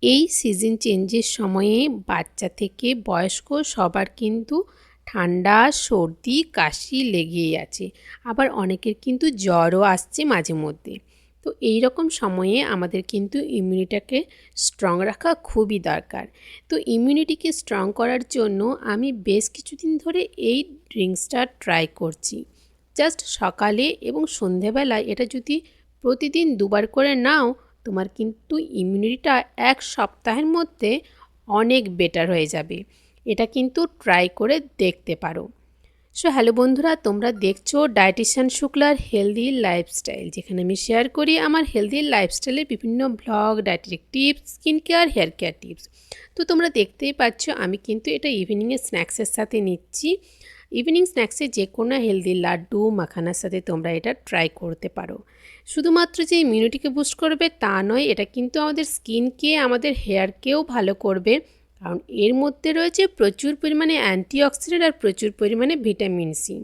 এই সিজন চেঞ্জের সময়ে বাচ্চা থেকে বয়স্ক সবার কিন্তু ঠান্ডা সর্দি কাশি লেগেই আছে। আবার অনেকের কিন্তু জ্বরও আসছে মাঝে মধ্যে। তো এই রকম সময়ে আমাদের কিন্তু ইমিউনিটাকে স্ট্রং রাখা খুবই দরকার। তো ইমিউনিটিকে স্ট্রং করার জন্য আমি বেশ কিছুদিন ধরে এই ড্রিঙ্কসটা ট্রাই করছি। জাস্ট সকালে এবং সন্ধেবেলায় এটা যদি প্রতিদিন দুবার করে নাও, তোমার কিন্তু ইমিউনিটিটা এক সপ্তাহের মধ্যে অনেক বেটার হয়ে যাবে। এটা কিন্তু ট্রাই করে দেখতে পারো। সো হ্যালো বন্ধুরা, তোমরা দেখছো ডায়েটিশিয়ান শুক্লার হেলদি লাইফস্টাইল, যেখানে আমি শেয়ার করি আমার হেলদি লাইফস্টাইলের বিভিন্ন blog, dietetic tips, skin care, hair care tips. তো তোমরা দেখতেই পাচ্ছ আমি কিন্তু এটা ইভিনিংয়ে স্ন্যাক্সের সাথে নিচ্ছি। ইভিনিং স্ন্যাক্সে যে কোনো হেলদি লাড্ডু মাখানার সাথে তোমরা এটা ট্রাই করতে পারো। শুধুমাত্র যে ইমিউনিটিকে বুস্ট করবে তা নয়, এটা কিন্তু আমাদের স্কিনকে, আমাদের হেয়ারকেও ভালো করবে। কারণ এর মধ্যে রয়েছে প্রচুর পরিমাণে অ্যান্টিঅক্সিডেন্ট আর প্রচুর পরিমাণে ভিটামিন সি।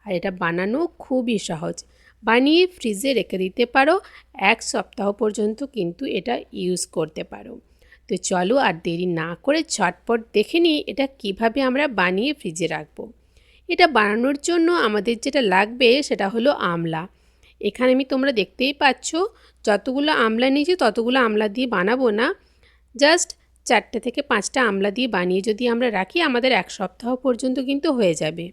আর এটা বানানো খুবই সহজ। বানিয়ে ফ্রিজে রেখে দিতে পারো, এক সপ্তাহ পর্যন্ত কিন্তু এটা ইউজ করতে পারো। তো চলো আর দেরি না করে ঝটপট দেখে নিই এটা কিভাবে আমরা বানিয়ে ফ্রিজে রাখবো। এটা বানানোর জন্য আমাদের যেটা লাগবে সেটা হলো আমলা। এখানে আমি তোমরা দেখতেই পাচ্ছ যতগুলো আমলা নিয়েছি ততগুলো আমলা দিয়ে বানাবো না, জাস্ট 4টে থেকে 5টা আমলা দিয়ে বানিয়ে যদি আমরা রাখি আমাদের এক সপ্তাহ পর্যন্ত কিন্তু হয়ে যাবে।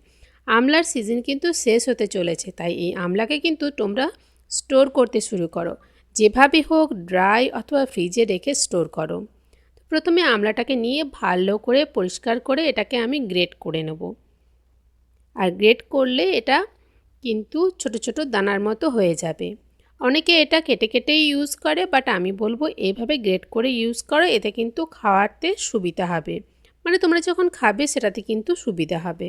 আমলার সিজন কিন্তু শেষ হতে চলেছে, তাই এই আমলাকে কিন্তু তোমরা স্টোর করতে শুরু করো। যেভাবে হোক ড্রাই অথবা ফ্রিজে রেখে স্টোর করো। প্রথমে আমলাটাকে নিয়ে ভালো করে পরিষ্কার করে এটাকে আমি গ্রেট করে নেব। আর গ্রেট করলে এটা কিন্তু ছোট ছোট দানার মতো হয়ে যাবে। অনেকে এটা কেটে কেটেই ইউজ করে, বাট আমি বলবো এইভাবে গ্রেট করে ইউজ করো, এতে কিন্তু খাওয়াতে সুবিধা হবে। মানে তোমরা যখন খাবে সেটাতে কিন্তু সুবিধা হবে।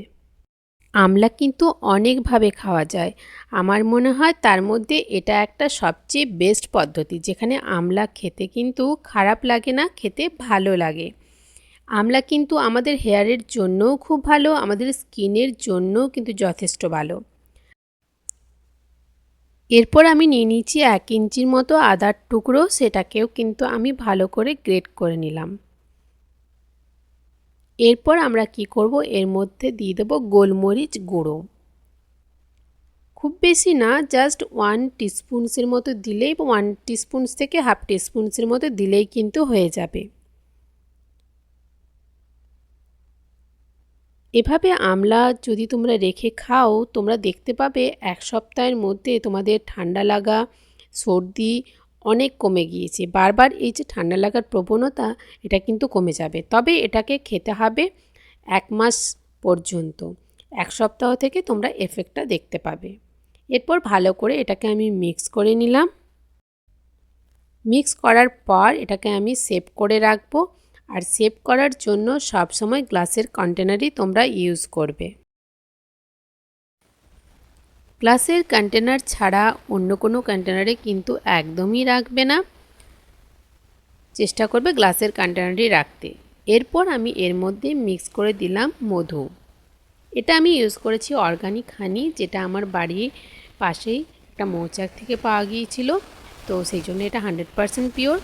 আমলা কিন্তু অনেকভাবে খাওয়া যায়। আমার মনে হয় তার মধ্যে এটা একটা সবচেয়ে বেস্ট পদ্ধতি, যেখানে আমলা খেতে কিন্তু খারাপ লাগে না, খেতে ভালো লাগে। আমলা কিন্তু আমাদের হেয়ারের জন্যও খুব ভালো, আমাদের স্কিনের জন্যও কিন্তু যথেষ্ট ভালো। এরপর আমি নিয়ে নিচ্ছি 1 ইঞ্চির মতো আদার টুকরো, সেটাকেও কিন্তু আমি ভালো করে গ্রেট করে নিলাম। এরপর আমরা কি করব, এর মধ্যে দিয়ে দেবো গোলমরিচ গুঁড়ো। খুব বেশি না, জাস্ট 1 টিস্পুনসের মতো দিলেই, 1 টিস্পুনস থেকে হাফ টিস্পুনসের মতো দিলেই কিন্তু হয়ে যাবে। এভাবে আমলা যদি তোমরা রেখে খাও, তোমরা দেখতে পাবে এক সপ্তাহের মধ্যে তোমাদের ঠান্ডা লাগা, সর্দি অনেক কমে গিয়েছে। বারবার এই যে ঠান্ডা লাগার প্রবণতা, এটা কিন্তু কমে যাবে। তবে এটাকে খেতে হবে 1 মাস পর্যন্ত। 1 সপ্তাহ থেকে তোমরা এফেক্টটা দেখতে পাবে। এরপর ভালো করে এটাকে আমি মিক্স করে নিলাম। মিক্স করার পর এটাকে আমি সেভ করে রাখবো। আর সেভ করার জন্য সব সময় গ্লাসের কন্টেনারই তোমরা ইউজ করবে। গ্লাসের কন্টেনার ছাড়া অন্য কোনো কন্টেনারে কিন্তু একদমই রাখবে না, চেষ্টা করবে গ্লাসের কন্টেনারই রাখতে। এরপর আমি এর মধ্যে মিক্স করে দিলাম মধু। এটা আমি ইউজ করেছি অর্গানিক হানি, যেটা আমার বাড়ির পাশেই একটা মৌচাক থেকে পাওয়া গিয়েছিল। তো সেই জন্য এটা 100% পিওর।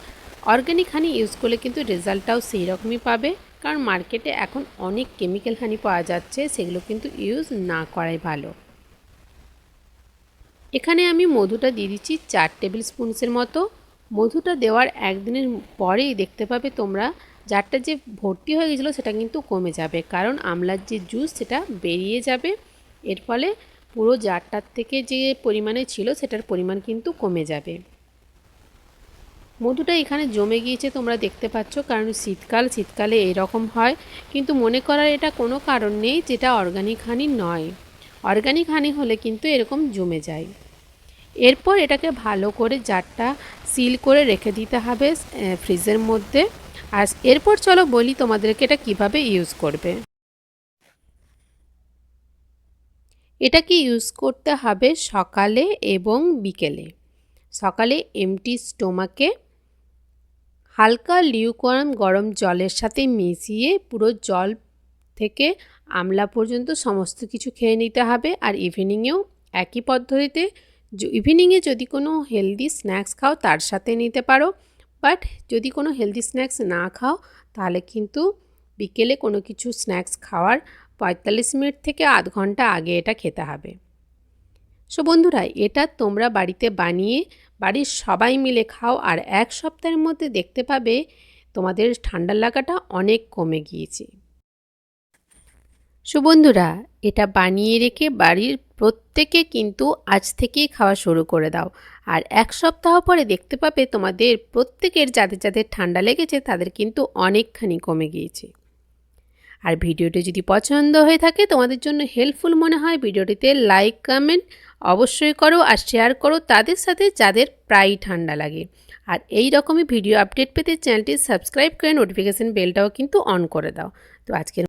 অর্গানিক হানি ইউজ করলে কিন্তু রেজাল্টটাও সেই রকমই পাবে, কারণ মার্কেটে এখন অনেক কেমিক্যাল হানি পাওয়া যাচ্ছে, সেগুলো কিন্তু ইউজ না করাই ভালো। এখানে আমি মধুটা দিয়ে দিচ্ছি 4 টেবিল স্পুনসের মতো। মধুটা দেওয়ার একদিনের পরেই দেখতে পাবে তোমরা জারটা যে ভর্তি হয়ে গেছিলো সেটা কিন্তু কমে যাবে, কারণ আমলার যে জুস সেটা বেরিয়ে যাবে। এর ফলে পুরো জারটার থেকে যে পরিমাণে ছিল সেটার পরিমাণ কিন্তু কমে যাবে। মধুটা এখানে জমে গিয়েছে তোমরা দেখতে পাচ্ছ, কারণ শীতকালে এরকম হয়। কিন্তু মনে করার এটা কোনো কারণ নেই যেটা অর্গানিক হানি নয়। অর্গানিক হানি হলে কিন্তু এরকম জমে যায়। এরপর এটাকে ভালো করে জারটা সিল করে রেখে দিতে হবে ফ্রিজের মধ্যে। আর এরপর চলো বলি তোমাদেরকে এটা কিভাবে ইউজ করবে। এটাকে ইউজ করতে হবে সকালে এবং বিকেলে। সকালে এমটি স্টোমাকে হালকা লিউকওয়ার্ম গরম জলের সাথে মিশিয়ে পুরো জল থেকে আমলা পর্যন্ত সমস্ত কিছু খেয়ে নিতে হবে। আর ইভিনিংয়েও একই পদ্ধতিতে, ইভিনিংয়ে যদি কোনো হেলদি স্ন্যাক্স খাও তার সাথে নিতে পারো, বাট যদি কোনো হেলদি স্ন্যাক্স না খাও তাহলে কিন্তু বিকেলে কোনো কিছু স্ন্যাক্স খাওয়ার 45 মিনিট থেকে আধ ঘন্টা আগে এটা খেতে হবে। সো বন্ধুরা, এটা তোমরা বাড়িতে বানিয়ে বাড়ির সবাই মিলে খাও, আর এক সপ্তাহের মধ্যে দেখতে পাবে তোমাদের ঠান্ডা লাগাটা অনেক কমে গিয়েছে। সো বন্ধুরা, এটা বানিয়ে রেখে বাড়ির প্রত্যেকে কিন্তু আজ থেকেই খাওয়া শুরু করে দাও, আর এক সপ্তাহ পরে দেখতে পাবে তোমাদের প্রত্যেকের যাদের যাদের ঠান্ডা লেগেছে তাদের কিন্তু অনেকখানি কমে গিয়েছে। আর ভিডিওটি যদি পছন্দ হয়ে থাকে, তোমাদের জন্য হেল্পফুল মনে হয়, ভিডিওটিতে লাইক কমেন্ট অবশ্যই করো আর শেয়ার করো তাদের সাথে যাদের প্রায়ই ঠান্ডা লাগে। আর এই রকমই ভিডিও আপডেট পেতে চ্যানেলটি সাবস্ক্রাইব করে নোটিফিকেশান বেলটাও কিন্তু অন করে দাও। তো আজকের